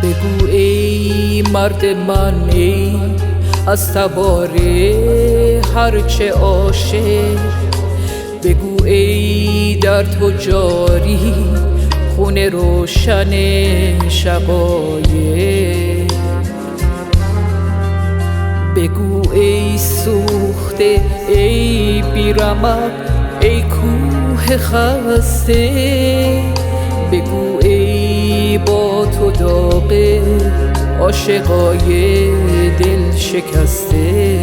بگو ای مرد من، ای از تبار هرچه عاشق، بگو ای در تو جاری خون روشن شقایق. بگو ای سوخته، ای بی‌رمق، ای کوه خسته، بگو ای با تو داغ عاشقای دل شکسته.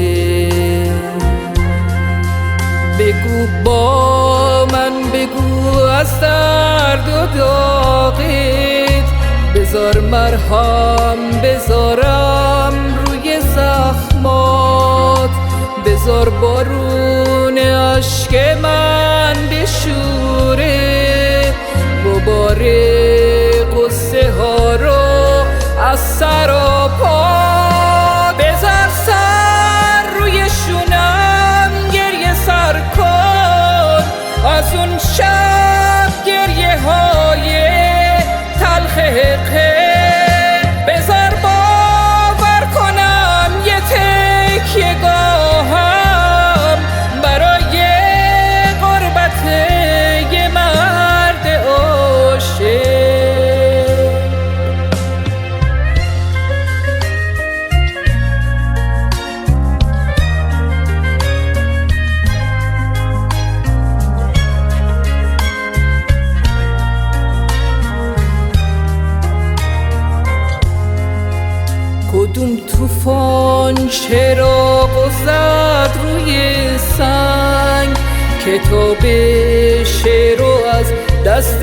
بگو با من، بگو از درد و داغت، بذار مرهم بذارم روی زخمات، بذار بارون عشق من بشوره، غبار قصه ها رو از سر و پا، بذار سر روی شونم گریه سر کن، از اون شب گریه های تلخ حقه، بذار باور کنم یه تکیه گاهم برای غربت یه مرد عاشق. کدوم طوفان چراغ زد روی سنگ، کتاب شعر رو از دست